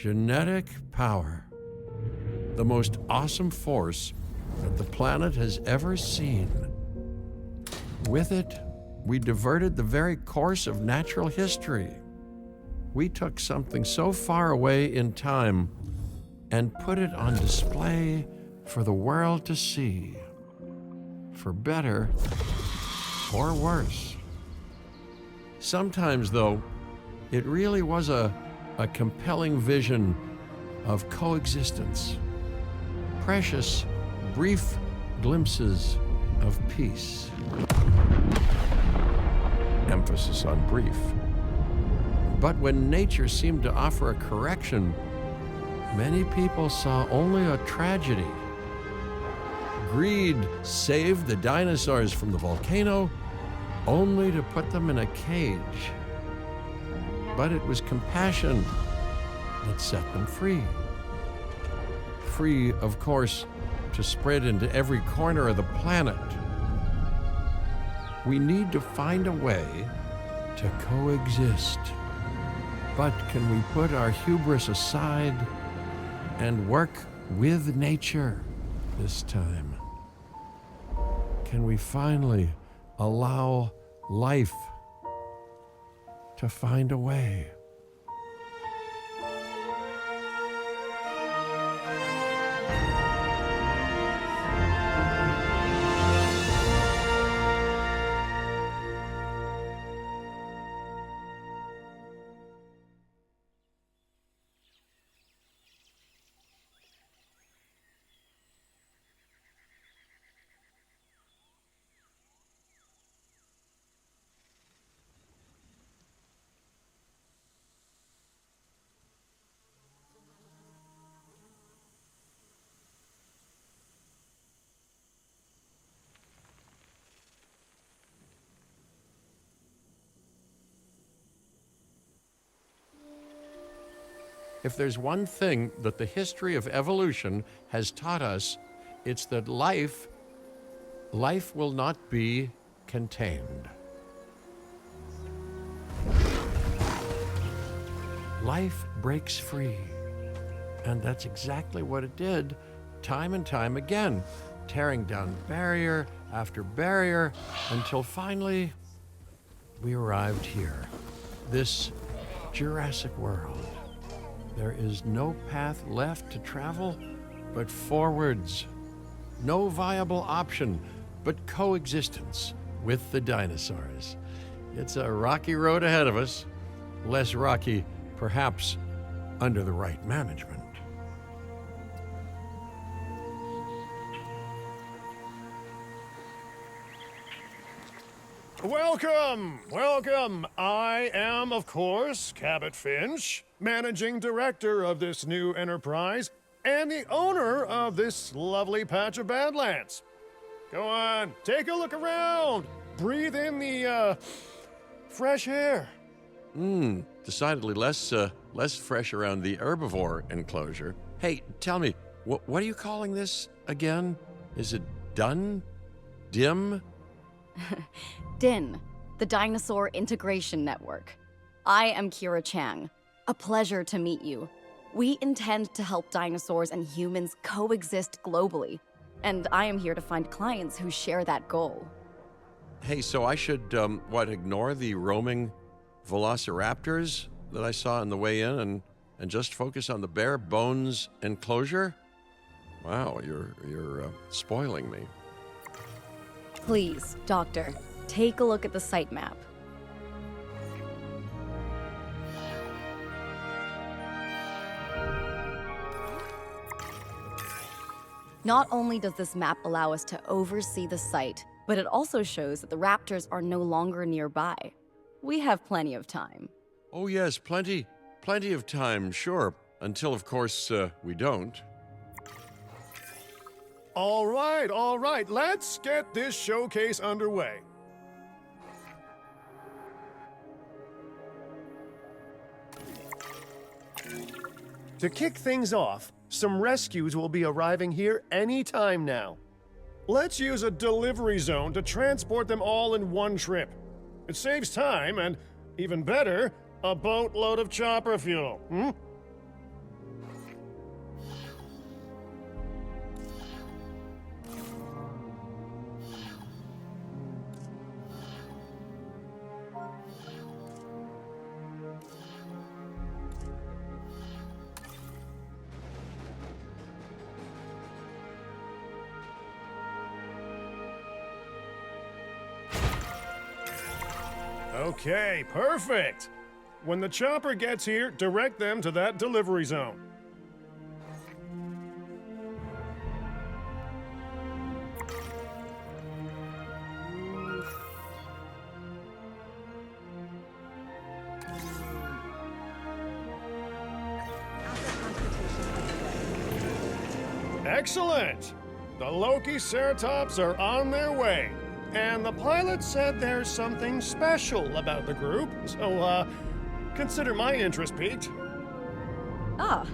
Genetic power. The most awesome force that the planet has ever seen. With it, we diverted the very course of natural history. We took something so far away in time and put it on display for the world to see. For better or worse. Sometimes, though, it really was a compelling vision of coexistence. Precious, brief glimpses of peace. Emphasis on brief. But when nature seemed to offer a correction, many people saw only a tragedy. Greed saved the dinosaurs from the volcano, only to put them in a cage. But it was compassion that set them free. Free, of course, to spread into every corner of the planet. We need to find a way to coexist. But can we put our hubris aside and work with nature this time? Can we finally allow life to find a way? If there's one thing that the history of evolution has taught us, it's that life will not be contained. Life breaks free. And that's exactly what it did, time and time again, tearing down barrier after barrier, until finally we arrived here, this Jurassic World. There is no path left to travel but forwards. No viable option but coexistence with the dinosaurs. It's a rocky road ahead of us. Less rocky, perhaps, under the right management. Welcome, welcome. I am, of course, Cabot Finch, managing director of this new enterprise and the owner of this lovely patch of Badlands. Go on, take a look around. Breathe in the, fresh air. Decidedly less fresh around the herbivore enclosure. Hey, tell me, what are you calling this again? Is it done? Dim? DIN, the Dinosaur Integration Network. I am Kira Chang. A pleasure to meet you. We intend to help dinosaurs and humans coexist globally, and I am here to find clients who share that goal. Hey, so I should, ignore the roaming velociraptors that I saw on the way in and just focus on the bare bones enclosure? Wow, you're spoiling me. Please, Doctor, take a look at the site map. Not only does this map allow us to oversee the site, but it also shows that the raptors are no longer nearby. We have plenty of time. Oh yes, plenty of time, sure. Until, of course, we don't. All right, let's get this showcase underway. To kick things off, some rescues will be arriving here any time now. Let's use a delivery zone to transport them all in one trip. It saves time and, even better, a boatload of chopper fuel, Okay, perfect. When the chopper gets here, direct them to that delivery zone. Excellent! The Loki Ceratops are on their way. And the pilot said there's something special about the group, so, consider my interest piqued. Ah,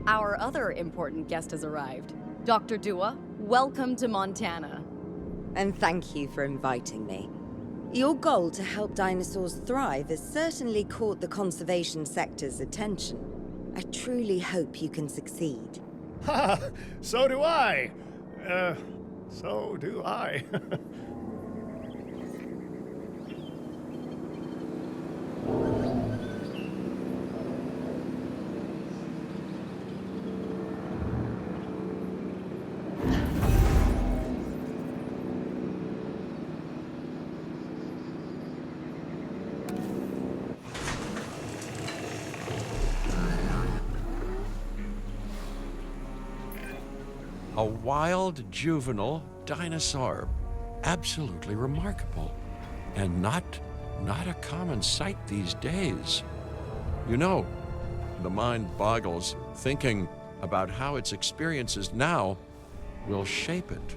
our other important guest has arrived. Dr. Dua, welcome to Montana. And thank you for inviting me. Your goal to help dinosaurs thrive has certainly caught the conservation sector's attention. I truly hope you can succeed. Ha! So do I! So do I. A wild juvenile dinosaur. Absolutely remarkable. And not a common sight these days. You know, the mind boggles thinking about how its experiences now will shape it.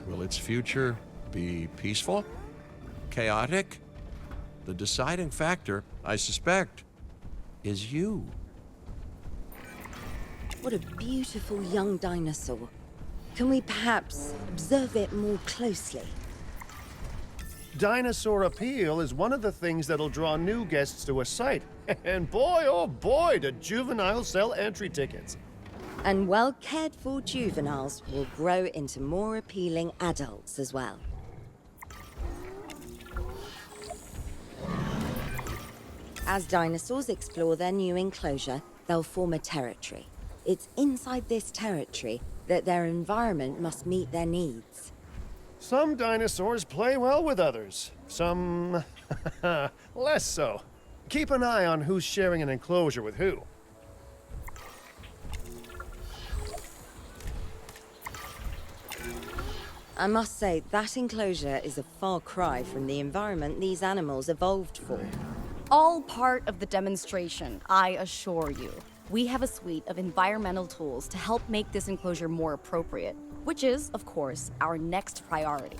Will its future be peaceful? Chaotic? The deciding factor, I suspect, is you. What a beautiful young dinosaur. Can we perhaps observe it more closely? Dinosaur appeal is one of the things that'll draw new guests to a site. And boy, oh boy, do juveniles sell entry tickets. And well-cared-for juveniles will grow into more appealing adults as well. As dinosaurs explore their new enclosure, they'll form a territory. It's inside this territory that their environment must meet their needs. Some dinosaurs play well with others, some less so. Keep an eye on who's sharing an enclosure with who. I must say, that enclosure is a far cry from the environment these animals evolved for. All part of the demonstration, I assure you. We have a suite of environmental tools to help make this enclosure more appropriate, which is, of course, our next priority.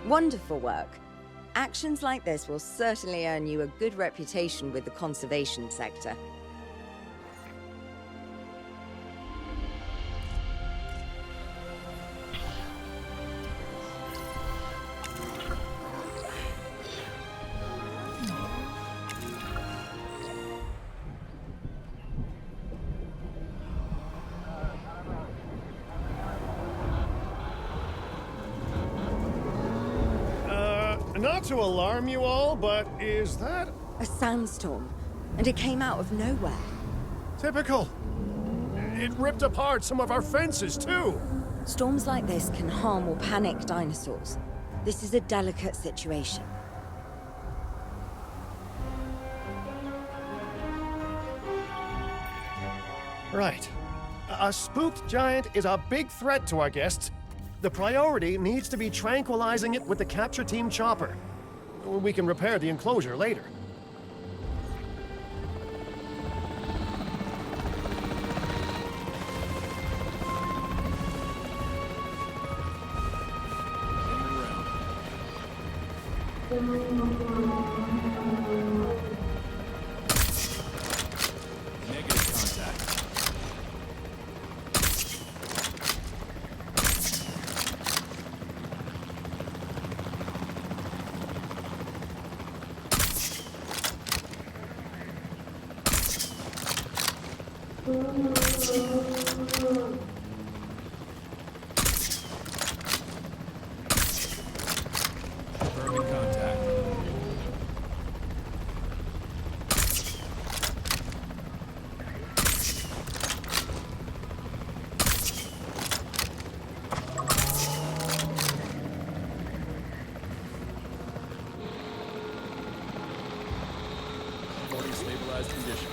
Wonderful work. Actions like this will certainly earn you a good reputation with the conservation sector. Not to alarm you all, but is that A sandstorm, and it came out of nowhere. typical? It ripped apart some of our fences, too. Storms like this can harm or panic dinosaurs. This is a delicate situation. Right. A spooked giant is a big threat to our guests. The priority needs to be tranquilizing it with the capture team chopper. We can repair the enclosure later. Negative contact. Confirming contact. Reporting stabilized condition.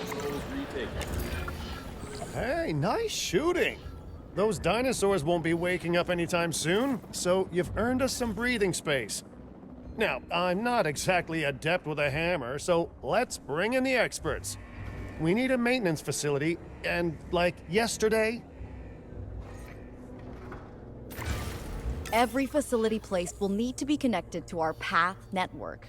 Controls retaken. Hey, nice shooting. Those dinosaurs won't be waking up anytime soon, so you've earned us some breathing space. Now, I'm not exactly adept with a hammer, so let's bring in the experts. We need a maintenance facility, and like yesterday. Every facility placed will need to be connected to our path network.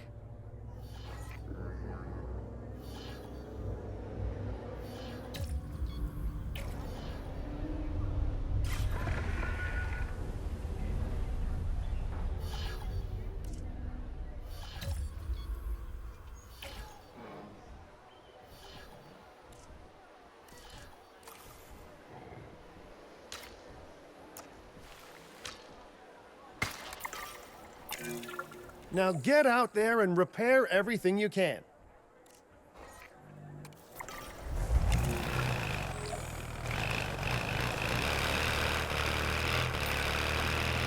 Now get out there and repair everything you can.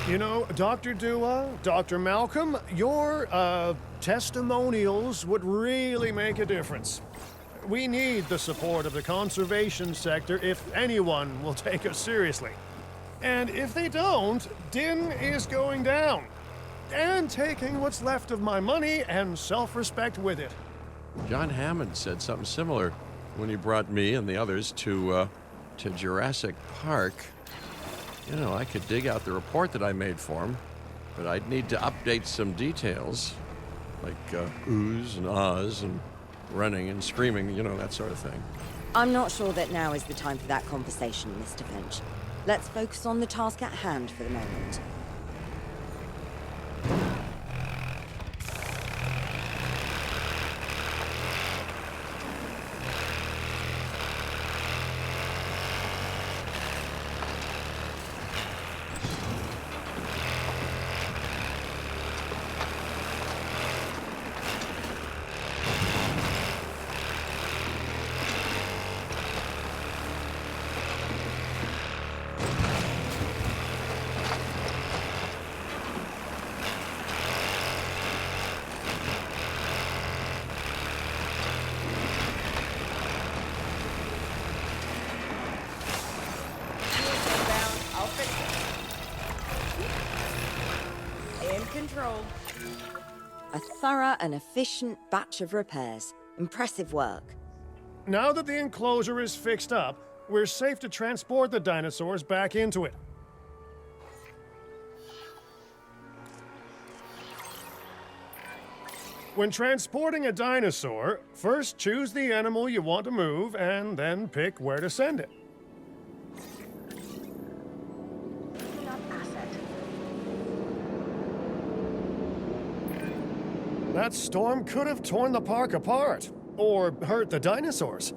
You know, Dr. Dua, Dr. Malcolm, your testimonials would really make a difference. We need the support of the conservation sector if anyone will take us seriously. And if they don't, Din is going down. And taking what's left of my money and self-respect with it. John Hammond said something similar when he brought me and the others to Jurassic Park. You know, I could dig out the report that I made for him, but I'd need to update some details, like oohs and ahs and running and screaming, you know, that sort of thing. I'm not sure that now is the time for that conversation, Mr. Finch. Let's focus on the task at hand for the moment. Control. A thorough and efficient batch of repairs. Impressive work. Now that the enclosure is fixed up, we're safe to transport the dinosaurs back into it. When transporting a dinosaur, first choose the animal you want to move and then pick where to send it. That storm could have torn the park apart, or hurt the dinosaurs.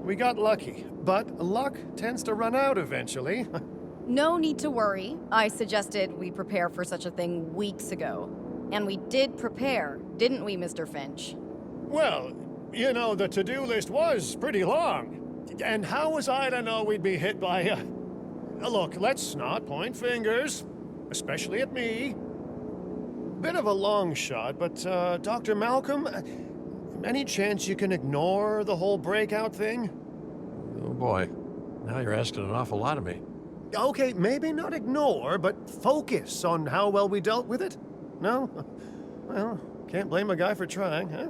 We got lucky, but luck tends to run out eventually. No need to worry. I suggested we prepare for such a thing weeks ago. And we did prepare, didn't we, Mr. Finch? Well, You know, the to-do list was pretty long. And how was I to know we'd be hit by a... Look, let's not point fingers, especially at me. Bit of a long shot, but, Dr. Malcolm, any chance you can ignore the whole breakout thing? Oh boy, now you're asking an awful lot of me. Okay, maybe not ignore, but focus on how well we dealt with it? No? Well, can't blame a guy for trying, huh?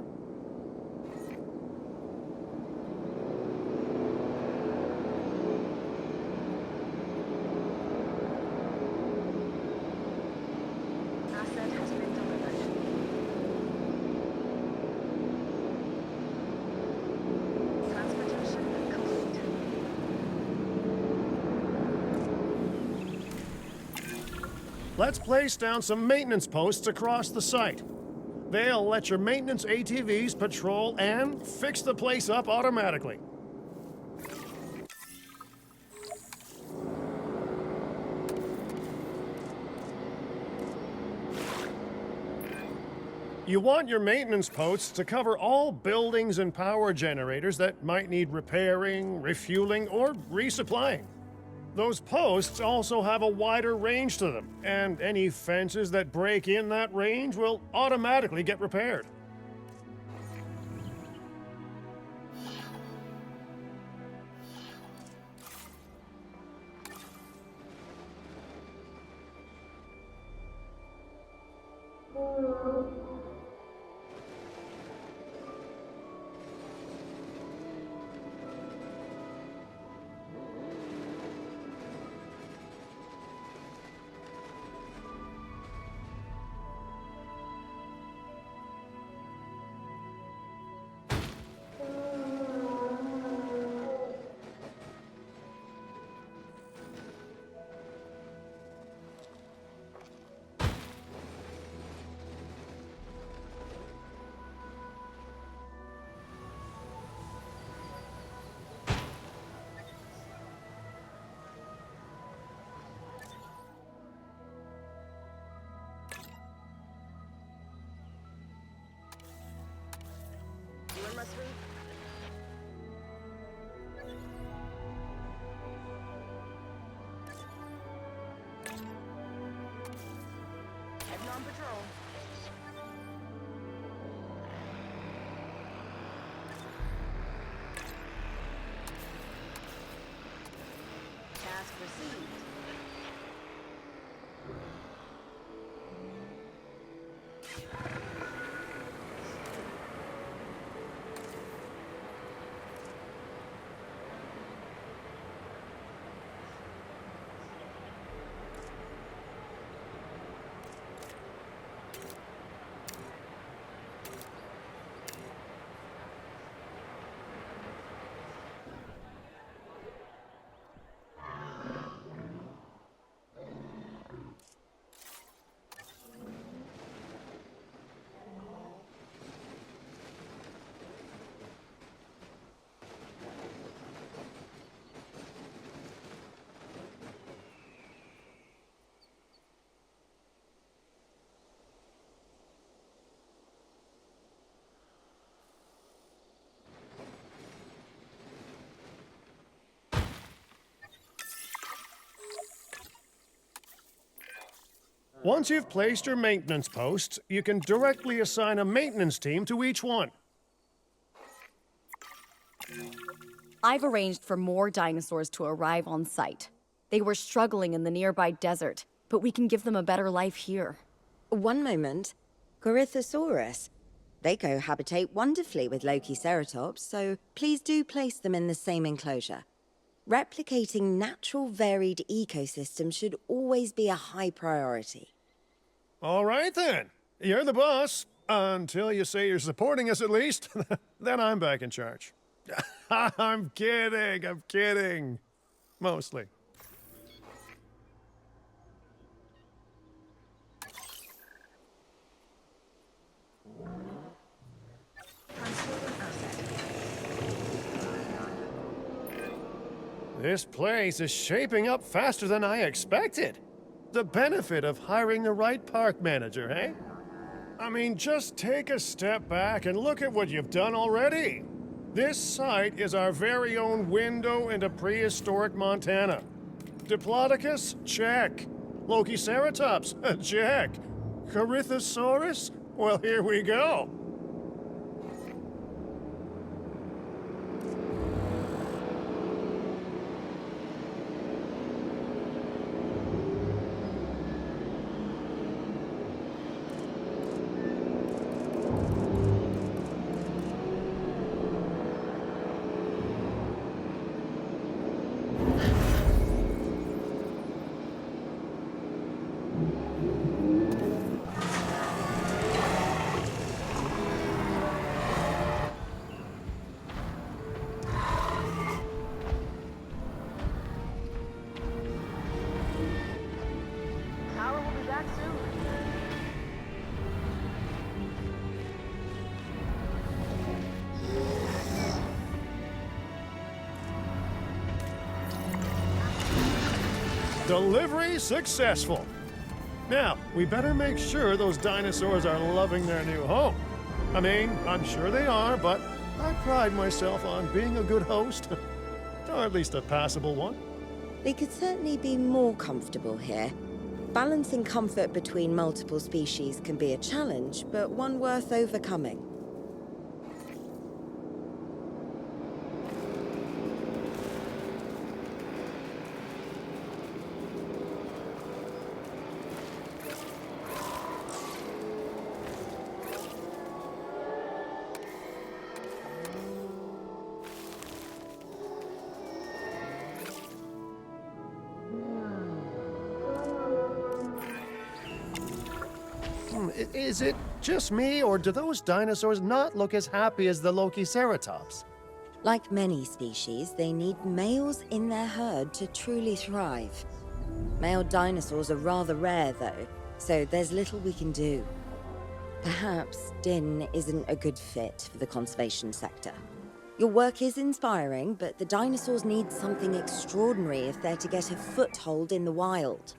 Asset has been delivered. Transportation complete. Let's place down some maintenance posts across the site. They'll let your maintenance ATVs patrol and fix the place up automatically. You want your maintenance posts to cover all buildings and power generators that might need repairing, refueling, or resupplying. Those posts also have a wider range to them, and any fences that break in that range will automatically get repaired. When must we? Heading on patrol. Task received. Once you've placed your maintenance posts, you can directly assign a maintenance team to each one. I've arranged for more dinosaurs to arrive on site. They were struggling in the nearby desert, but we can give them a better life here. One moment. Corythosaurus. They cohabitate wonderfully with Lokiceratops, so please do place them in the same enclosure. Replicating natural varied ecosystems should always be a high priority. All right then. You're the boss. Until you say you're supporting us at least. Then I'm back in charge. I'm kidding. Mostly. This place is shaping up faster than I expected. The benefit of hiring the right park manager, eh? I mean, just take a step back and look at what you've done already. This site is our very own window into prehistoric Montana. Diplodocus? Check. Lokiceratops? Check. Corythosaurus? Well, here we go. Power will be back soon. Delivery successful. Now, we better make sure those dinosaurs are loving their new home. I mean, I'm sure they are, but I pride myself on being a good host. Or at least a passable one. They could certainly be more comfortable here. Balancing comfort between multiple species can be a challenge, but one worth overcoming. Is it just me, or do those dinosaurs not look as happy as the Lokiceratops? Like many species, they need males in their herd to truly thrive. Male dinosaurs are rather rare, though, so there's little we can do. Perhaps Din isn't a good fit for the conservation sector. Your work is inspiring, but the dinosaurs need something extraordinary if they're to get a foothold in the wild.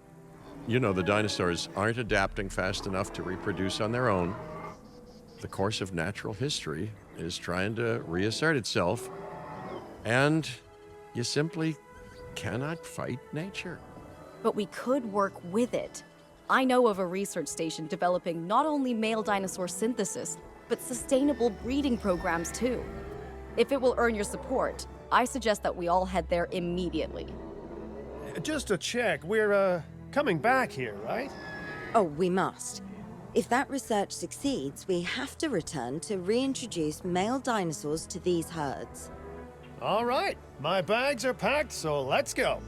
You know, the dinosaurs aren't adapting fast enough to reproduce on their own. The course of natural history is trying to reassert itself, and you simply cannot fight nature. But we could work with it. I know of a research station developing not only male dinosaur synthesis, but sustainable breeding programs too. If it will earn your support, I suggest that we all head there immediately. Just to check, we're, coming back here, right? Oh, we must. If that research succeeds, we have to return to reintroduce male dinosaurs to these herds. All right, my bags are packed, so let's go.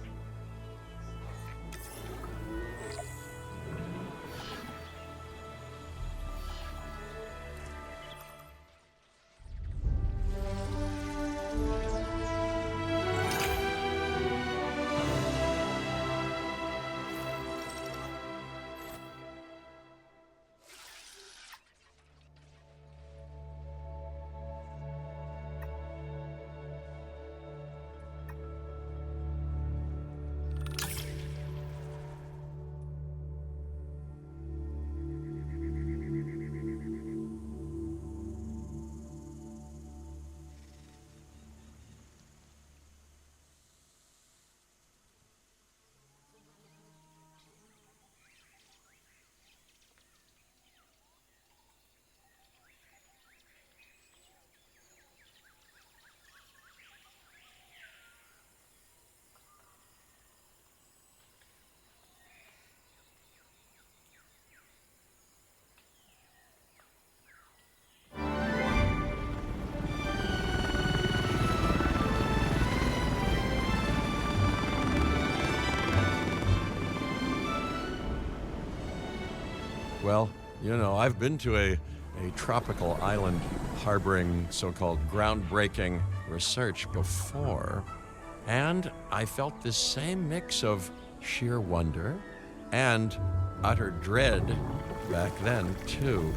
Well, you know, I've been to a tropical island harboring so-called groundbreaking research before, and I felt this same mix of sheer wonder and utter dread back then, too.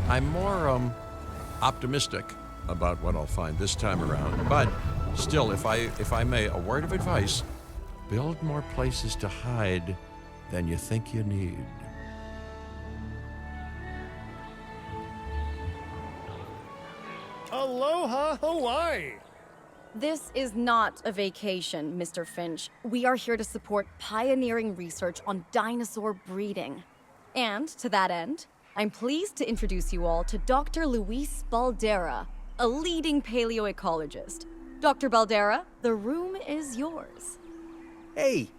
I'm more optimistic about what I'll find this time around, but still, if I may, a word of advice: build more places to hide than you think you need. Aloha, Hawaii! This is not a vacation, Mr. Finch. We are here to support pioneering research on dinosaur breeding. And to that end, I'm pleased to introduce you all to Dr. Luis Baldera, a leading paleoecologist. Dr. Baldera, the room is yours. Hey,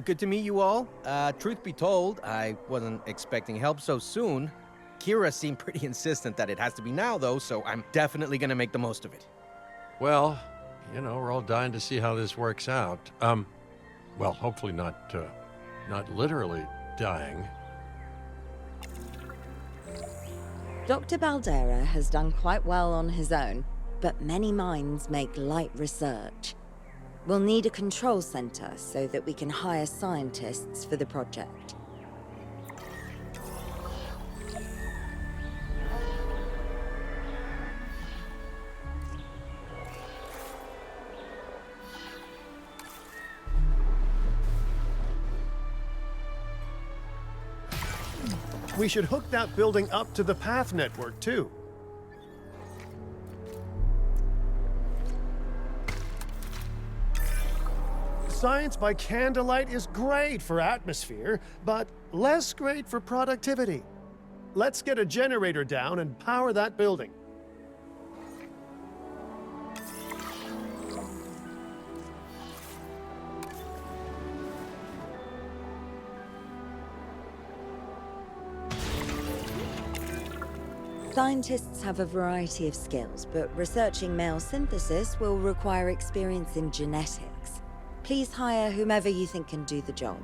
good to meet you all. Truth be told, I wasn't expecting help so soon. Kira seemed pretty insistent that it has to be now, though, so I'm definitely gonna make the most of it. Well, you know, we're all dying to see how this works out. Well, hopefully not literally dying. Dr. Baldera has done quite well on his own, but many minds make light research. We'll need a control center so that we can hire scientists for the project. We should hook that building up to the path network, too. Science by candlelight is great for atmosphere, but less great for productivity. Let's get a generator down and power that building. Scientists have a variety of skills, but researching male synthesis will require experience in genetics. Please hire whomever you think can do the job.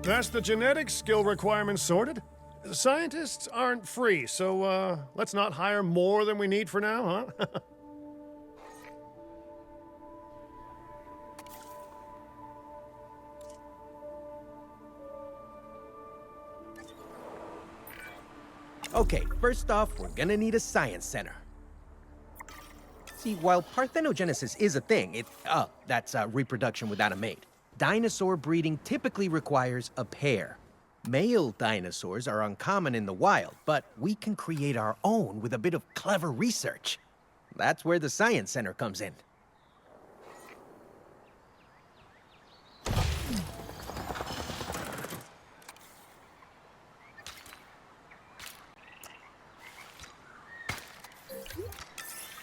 That's the genetic skill requirements sorted. Scientists aren't free, so let's not hire more than we need for now, huh? Okay, first off, we're gonna need a science center. See, while parthenogenesis is a thing, that's reproduction without a mate. Dinosaur breeding typically requires a pair. Male dinosaurs are uncommon in the wild, but we can create our own with a bit of clever research. That's where the Science Center comes in.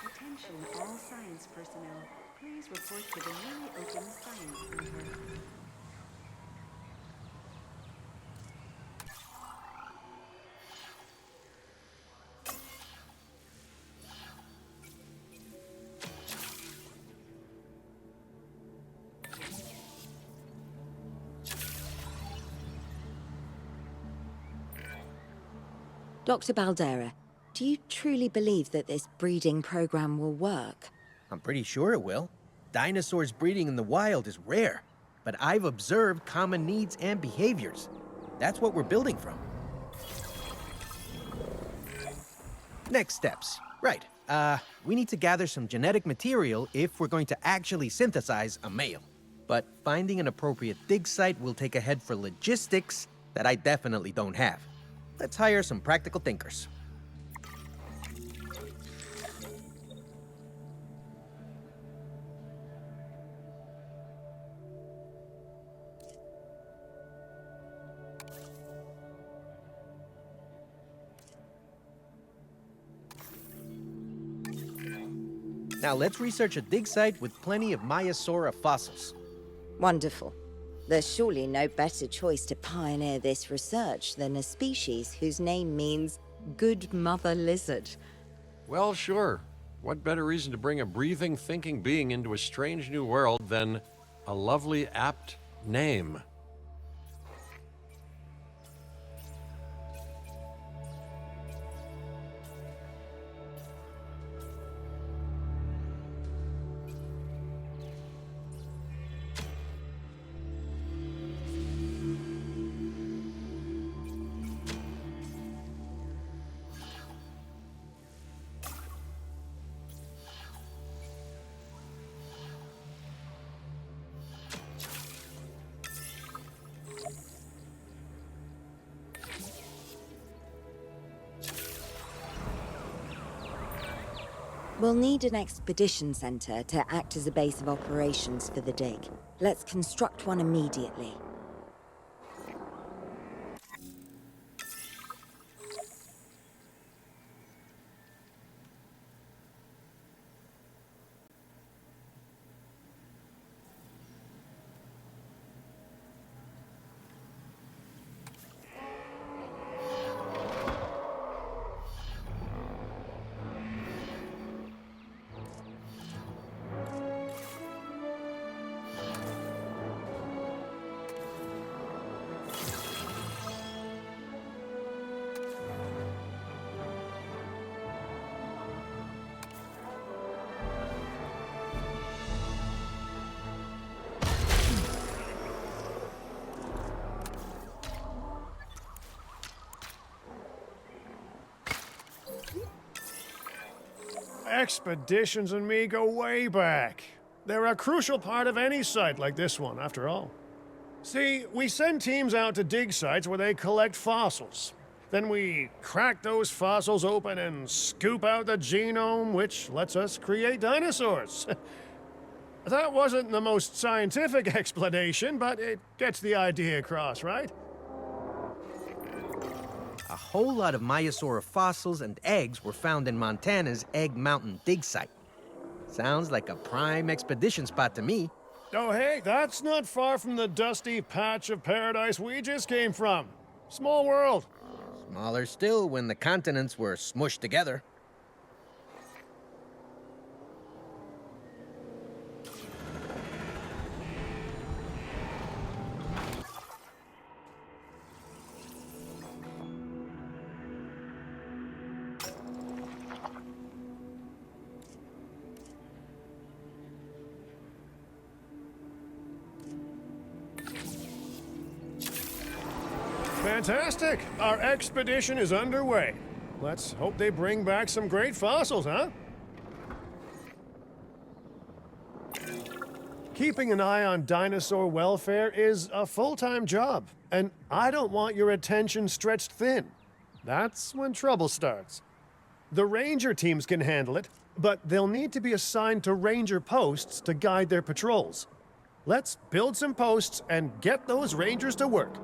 Attention all science personnel. Please report to the newly opened Science Center. Dr. Baldera, do you truly believe that this breeding program will work? I'm pretty sure it will. Dinosaurs breeding in the wild is rare, but I've observed common needs and behaviors. That's what we're building from. Next steps. Right. We need to gather some genetic material if we're going to actually synthesize a male. But finding an appropriate dig site will take a head for logistics that I definitely don't have. Let's hire some practical thinkers. Now let's research a dig site with plenty of Maiasaura fossils. Wonderful. There's surely no better choice to pioneer this research than a species whose name means good mother lizard. Well, sure. What better reason to bring a breathing, thinking being into a strange new world than a lovely, apt name? We'll need an expedition center to act as a base of operations for the dig. Let's construct one immediately. Expeditions and me go way back. They're a crucial part of any site like this one, after all. See, we send teams out to dig sites where they collect fossils. Then we crack those fossils open and scoop out the genome, which lets us create dinosaurs. That wasn't the most scientific explanation, but it gets the idea across, right? A whole lot of Maiasaura fossils and eggs were found in Montana's Egg Mountain dig site. Sounds like a prime expedition spot to me. Oh, hey, that's not far from the dusty patch of paradise we just came from. Small world. Smaller still when the continents were smushed together. Fantastic! Our expedition is underway. Let's hope they bring back some great fossils, huh? Keeping an eye on dinosaur welfare is a full-time job, and I don't want your attention stretched thin. That's when trouble starts. The ranger teams can handle it, but they'll need to be assigned to ranger posts to guide their patrols. Let's build some posts and get those rangers to work.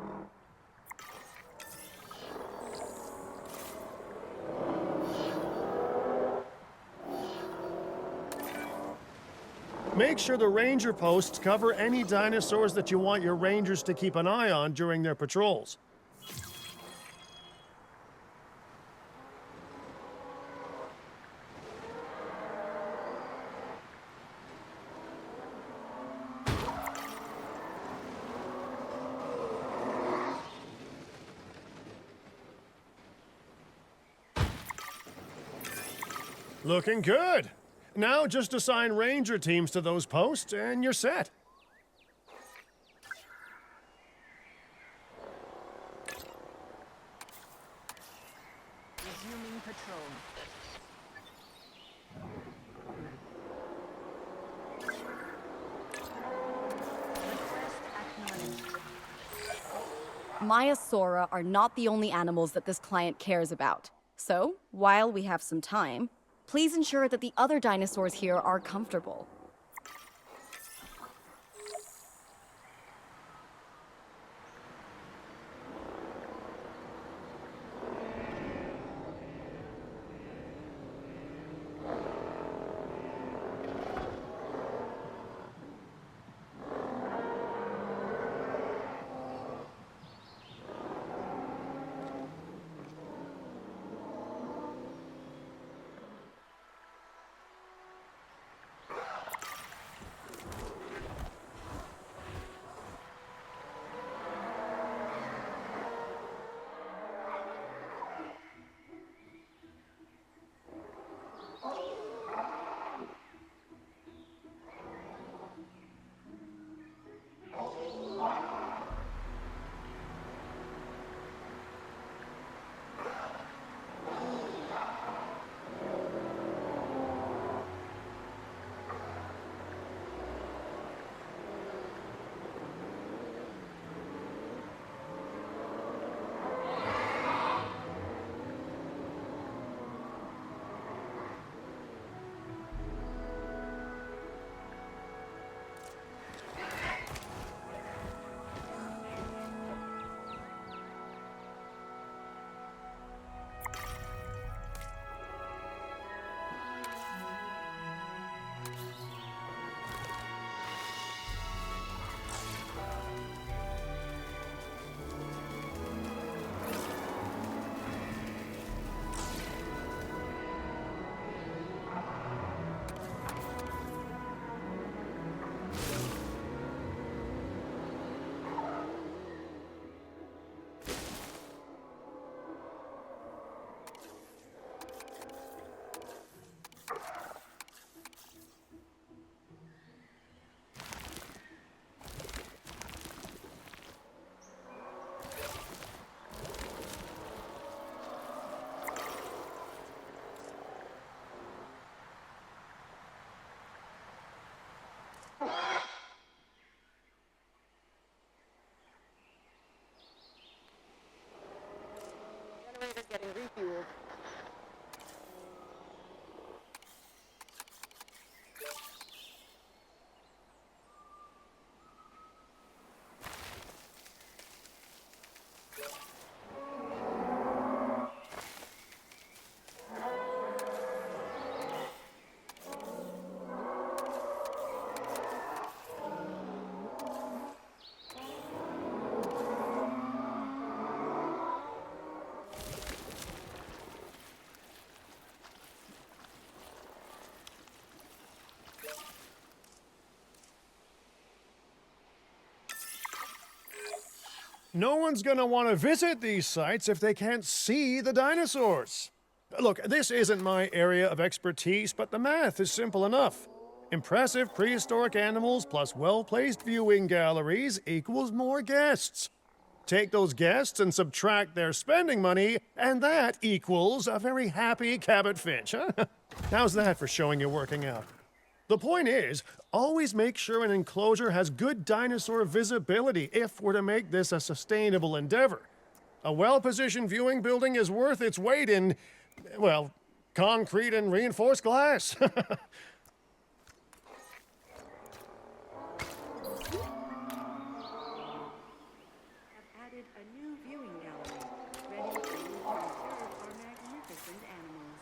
Make sure the ranger posts cover any dinosaurs that you want your rangers to keep an eye on during their patrols. Looking good. Now just assign ranger teams to those posts and you're set. Resuming patrol. Request acknowledged. Maiasaura are not the only animals that this client cares about. So, while we have some time, please ensure that the other dinosaurs here are comfortable. No one's going to want to visit these sites if they can't see the dinosaurs. Look, this isn't my area of expertise, but the math is simple enough. Impressive prehistoric animals plus well-placed viewing galleries equals more guests. Take those guests and subtract their spending money, and that equals a very happy Cabot Finch, huh? How's that for showing you're working out? The point is, always make sure an enclosure has good dinosaur visibility if we're to make this a sustainable endeavor. A well-positioned viewing building is worth its weight in, well, concrete and reinforced glass. Have added a new viewing gallery, ready for you to observe our magnificent animals.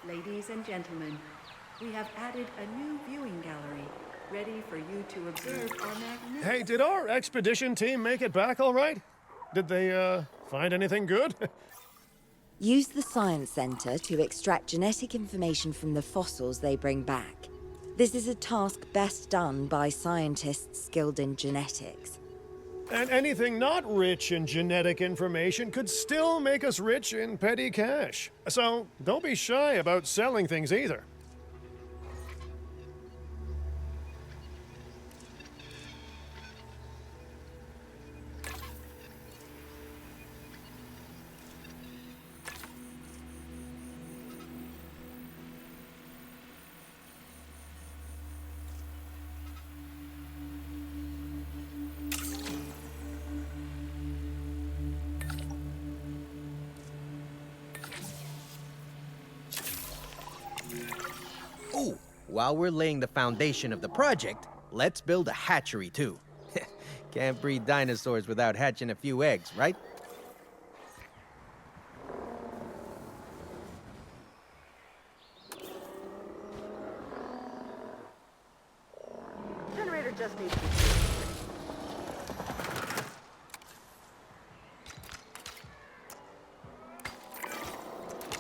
Ladies and gentlemen, we have added a new viewing gallery, ready for you to observe our magnificent... Hey, did our expedition team make it back all right? Did they, find anything good? Use the Science Center to extract genetic information from the fossils they bring back. This is a task best done by scientists skilled in genetics. And anything not rich in genetic information could still make us rich in petty cash. So don't be shy about selling things either. Ooh, while we're laying the foundation of the project, let's build a hatchery too. Can't breed dinosaurs without hatching a few eggs, right? Generator just needs to...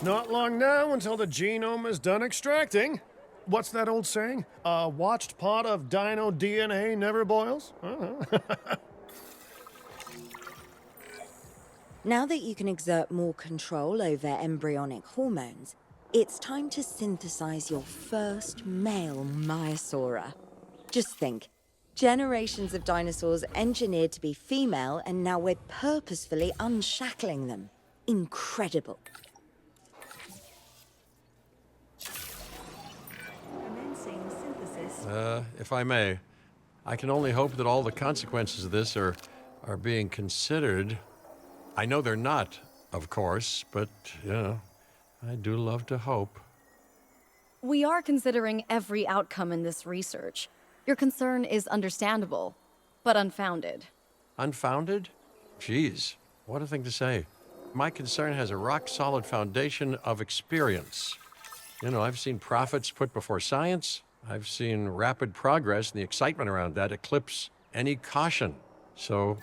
Not long now until the genome is done extracting. What's that old saying? A watched pot of dino DNA never boils? Now that you can exert more control over embryonic hormones, it's time to synthesize your first male Maiasaura. Just think, generations of dinosaurs engineered to be female, and now we're purposefully unshackling them. Incredible. if I may. I can only hope that all the consequences of this are being considered. I know they're not, of course, but, I do love to hope. We are considering every outcome in this research. Your concern is understandable, but unfounded. Unfounded? Geez, what a thing to say. My concern has a rock-solid foundation of experience. I've seen profits put before science. I've seen rapid progress, and the excitement around that eclipse any caution. So,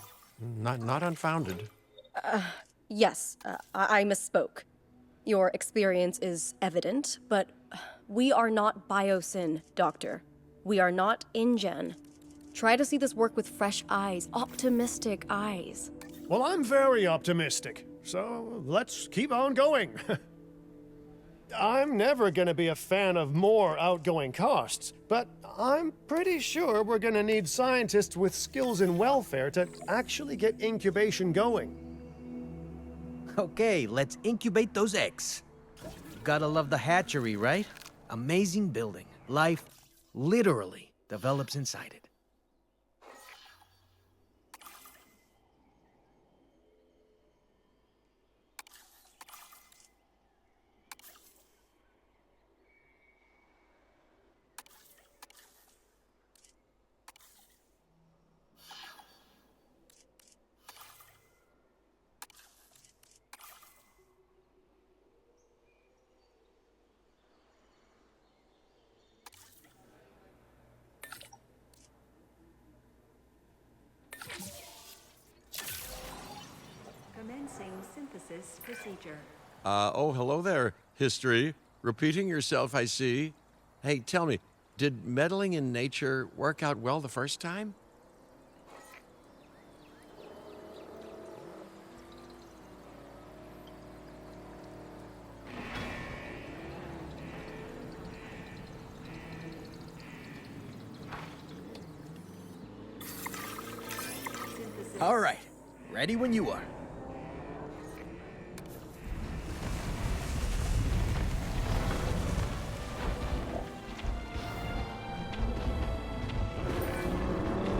not unfounded. Yes, I misspoke. Your experience is evident, but we are not Biosyn, Doctor. We are not InGen. Try to see this work with fresh eyes, optimistic eyes. Well, I'm very optimistic, so let's keep on going. I'm never gonna be a fan of more outgoing costs, but I'm pretty sure we're gonna need scientists with skills in welfare to actually get incubation going. Okay, let's incubate those eggs. Gotta love the hatchery, right? Amazing building. Life literally develops inside it. Commencing synthesis procedure. Oh, hello there, history. Repeating yourself, I see. Hey, tell me, did meddling in nature work out well the first time? All right, ready when you are.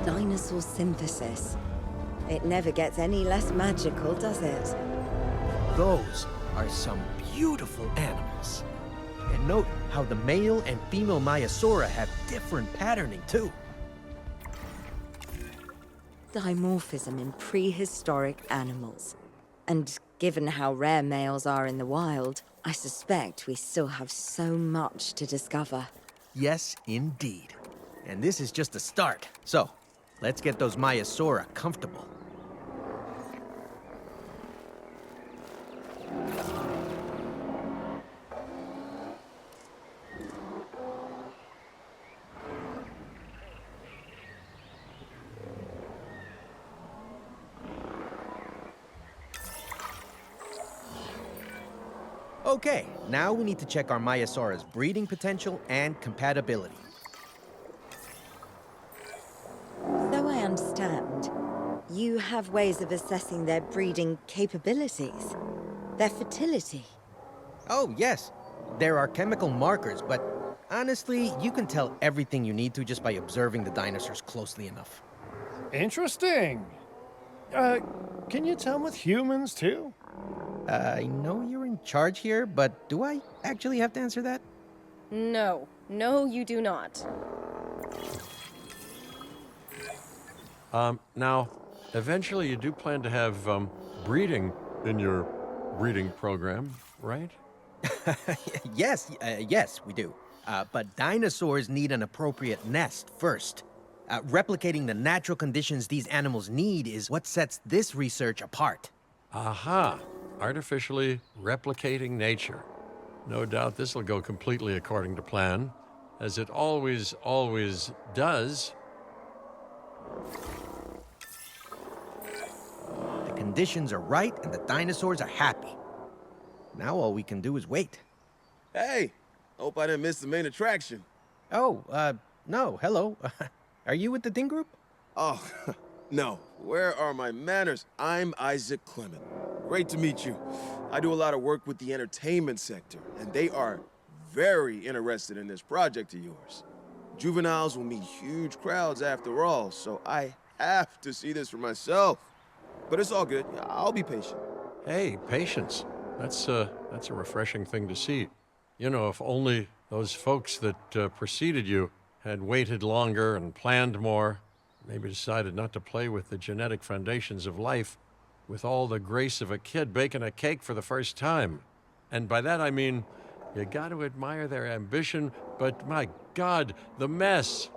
Dinosaur synthesis. It never gets any less magical, does it? Those are some beautiful animals. And note how the male and female Maiasaura have different patterning, too. Dimorphism in prehistoric animals. And given how rare males are in the wild, I suspect we still have so much to discover. Yes, indeed. And this is just the start. So, let's get those Maiasaura comfortable. Okay, now we need to check our Maiasaura's breeding potential and compatibility. So I understand, you have ways of assessing their breeding capabilities, their fertility. Oh, yes. There are chemical markers, but honestly, you can tell everything you need to just by observing the dinosaurs closely enough. Interesting. Can you tell with humans too? I know you're in charge here, but do I actually have to answer that? No, you do not. Now, eventually you do plan to have breeding in your breeding program, right? Yes, we do. But dinosaurs need an appropriate nest first. Replicating the natural conditions these animals need is what sets this research apart. Aha! Artificially replicating nature. No doubt this will go completely according to plan, as it always does. The conditions are right and the dinosaurs are happy. Now all we can do is wait. Hey, hope I didn't miss the main attraction. Oh, no, hello. Are you with the Ding Group? Oh, no. Where are my manners? I'm Isaac Clement. Great to meet you. I do a lot of work with the entertainment sector, and they are very interested in this project of yours. Juveniles will meet huge crowds after all, so I have to see this for myself. But it's all good. I'll be patient. Hey, patience. That's a refreshing thing to see. You know, if only those folks that preceded you had waited longer and planned more, maybe decided not to play with the genetic foundations of life with all the grace of a kid baking a cake for the first time. And by that I mean, you got to admire their ambition, but my God, the mess.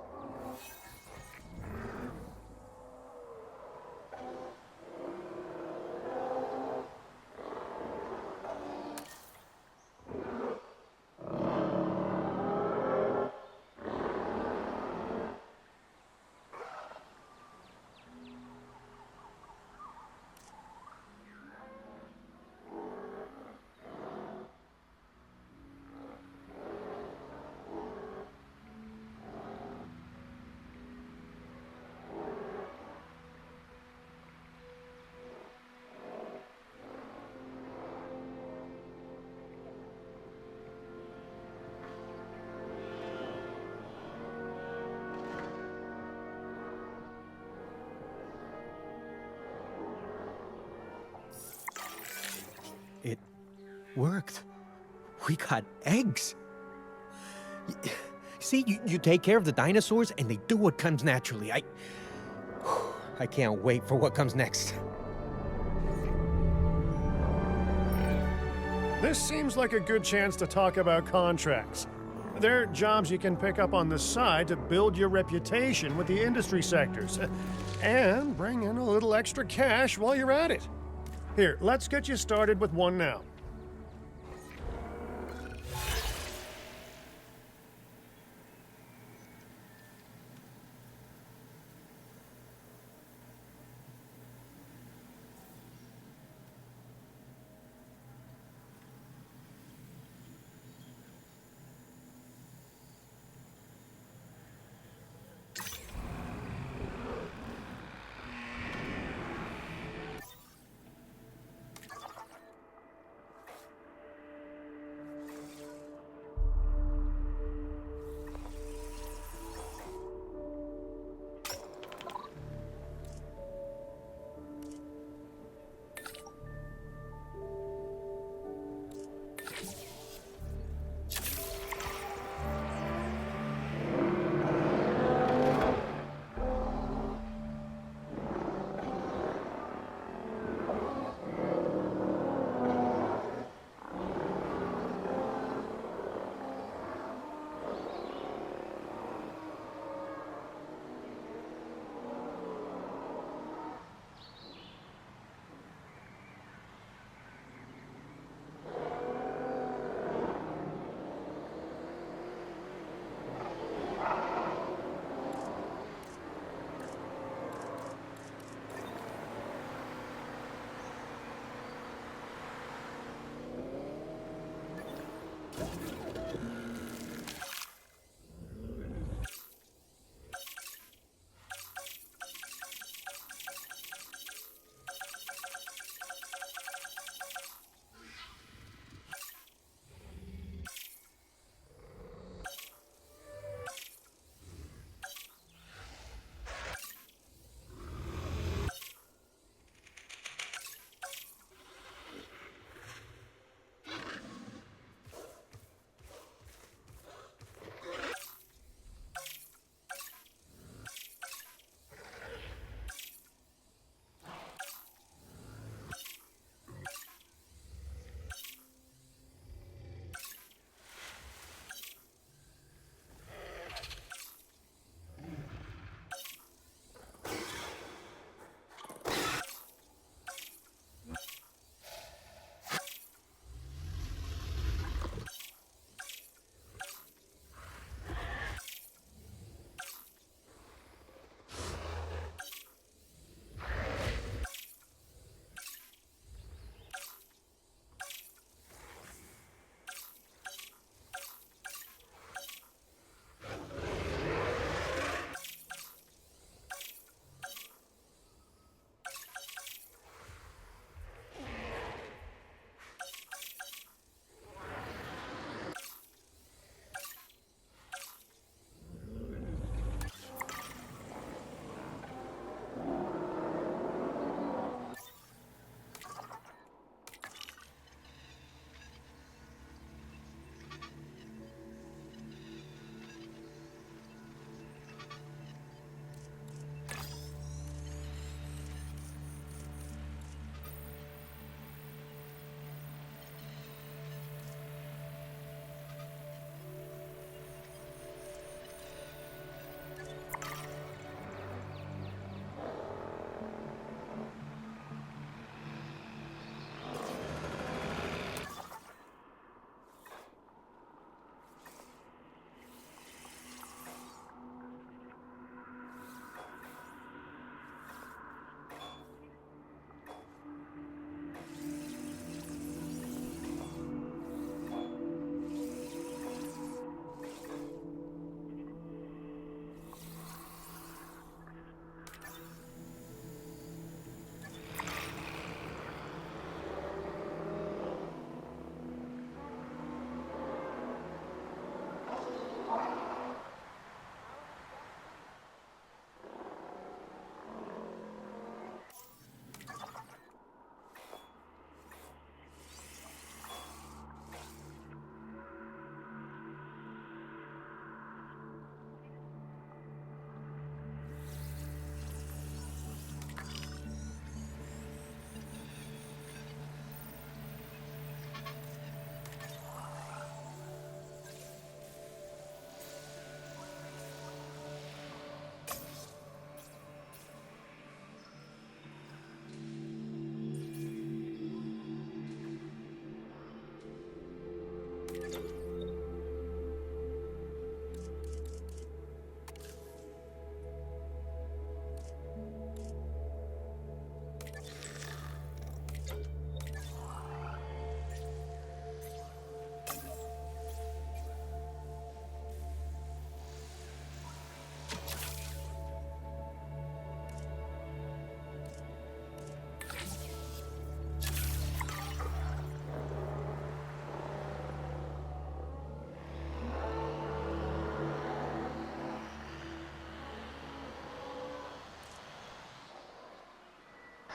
It worked. We got eggs. See, you take care of the dinosaurs and they do what comes naturally. I can't wait for what comes next. This seems like a good chance to talk about contracts. They're jobs you can pick up on the side to build your reputation with the industry sectors. And bring in a little extra cash while you're at it. Here, let's get you started with one now.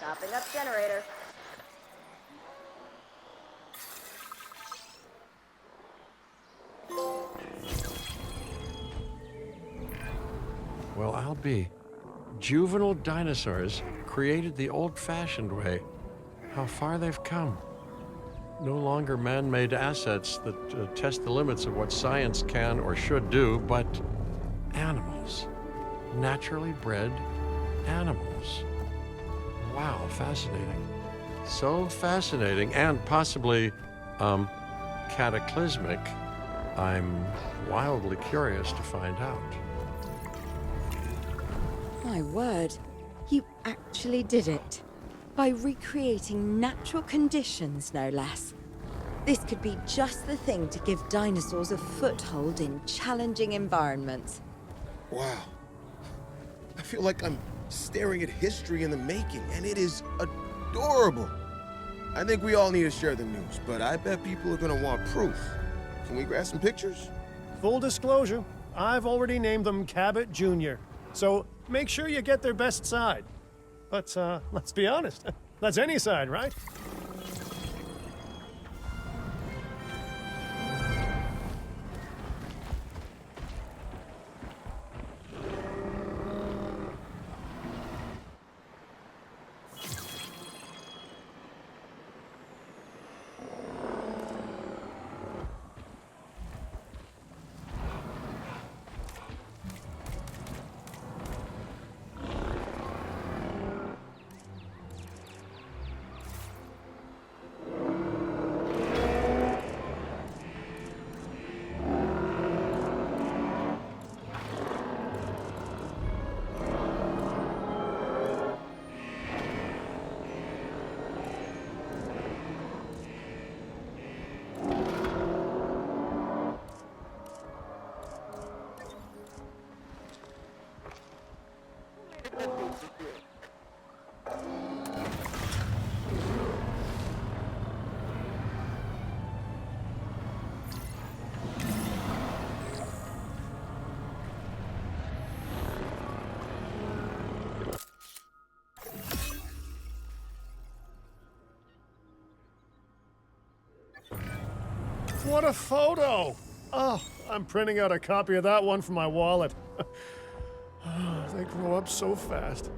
Topping up generator. Well, I'll be. Juvenile dinosaurs created the old-fashioned way. How far they've come. No longer man-made assets that test the limits of what science can or should do, but animals. Naturally bred animals. Wow, fascinating. So fascinating and possibly, cataclysmic. I'm wildly curious to find out. My word, you actually did it. By recreating natural conditions, no less. This could be just the thing to give dinosaurs a foothold in challenging environments. Wow. I feel like I'm staring at history in the making, and it is adorable. I think we all need to share the news, but I bet people are gonna want proof. Can we grab some pictures? Full disclosure, I've already named them Cabot Jr., so make sure you get their best side. But let's be honest, that's any side, right? What a photo! Oh, I'm printing out a copy of that one for my wallet. They grow up so fast.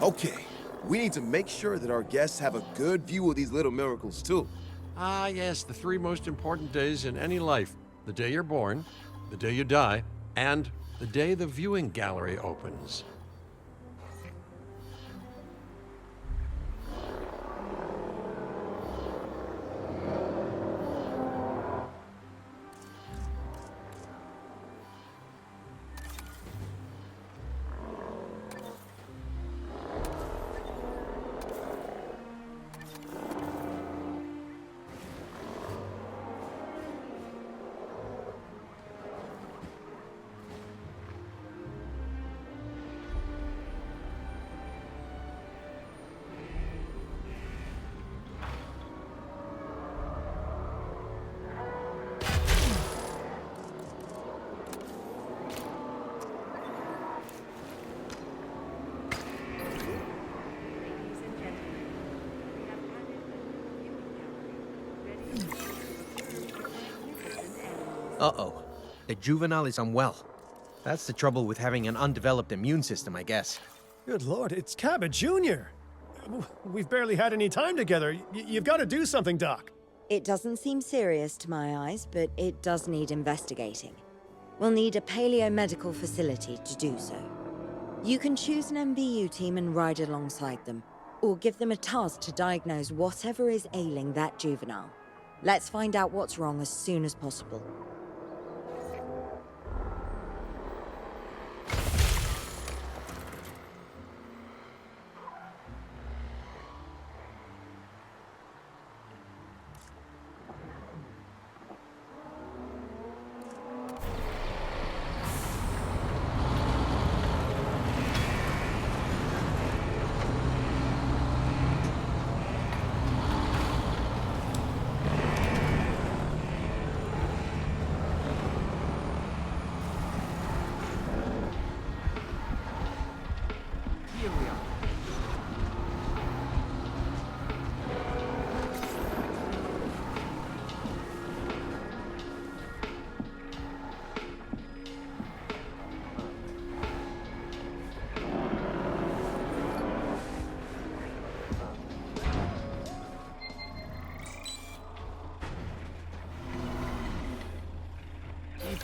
Okay, we need to make sure that our guests have a good view of these little miracles, too. Ah, yes, the three most important days in any life. The day you're born, the day you die, and the day the viewing gallery opens. Ladies and gentlemen, we have added a new viewing gallery ready for you to observe magnificent animals. Uh-oh. The juvenile is unwell. That's the trouble with having an undeveloped immune system, I guess. Good lord, it's Cabot Jr. We've barely had any time together. You've got to do something, Doc. It doesn't seem serious to my eyes, but it does need investigating. We'll need a paleomedical facility to do so. You can choose an MVU team and ride alongside them, or give them a task to diagnose whatever is ailing that juvenile. Let's find out what's wrong as soon as possible.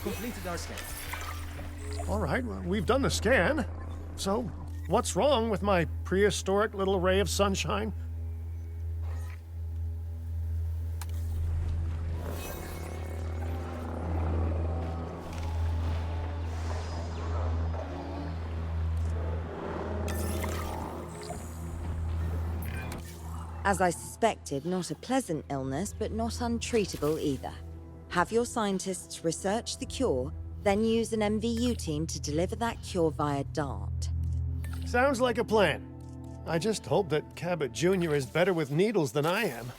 completed our scan. All right, well, we've done the scan. So, what's wrong with my prehistoric little ray of sunshine? As I suspected, not a pleasant illness, but not untreatable either. Have your scientists research the cure, then use an MVU team to deliver that cure via DART. Sounds like a plan. I just hope that Cabot Jr. is better with needles than I am.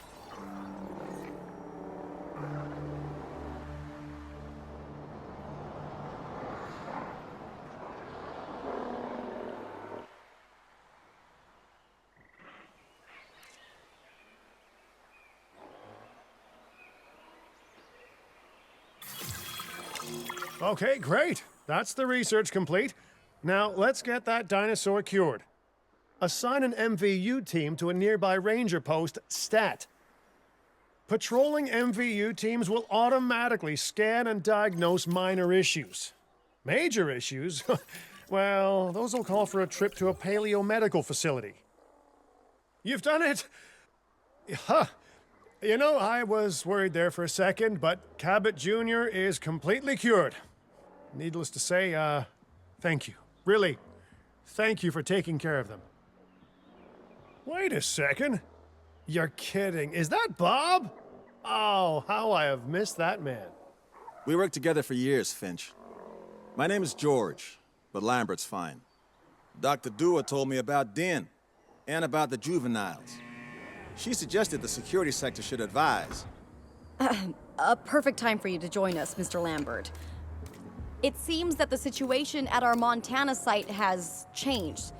Okay, great. That's the research complete. Now, let's get that dinosaur cured. Assign an MVU team to a nearby ranger post, STAT. Patrolling MVU teams will automatically scan and diagnose minor issues. Major issues? Well, those will call for a trip to a paleomedical facility. You've done it! Huh. You know, I was worried there for a second, but Cabot Jr. is completely cured. Needless to say, thank you. Really, thank you for taking care of them. Wait a second. You're kidding. Is that Bob? Oh, how I have missed that man. We worked together for years, Finch. My name is George, but Lambert's fine. Dr. Dua told me about Den, and about the juveniles. She suggested the security sector should advise. A perfect time for you to join us, Mr. Lambert. It seems that the situation at our Montana site has changed.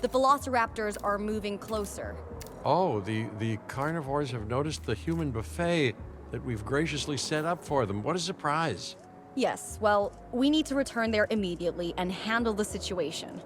The velociraptors are moving closer. Oh, the carnivores have noticed the human buffet that we've graciously set up for them. What a surprise. Yes, well, we need to return there immediately and handle the situation.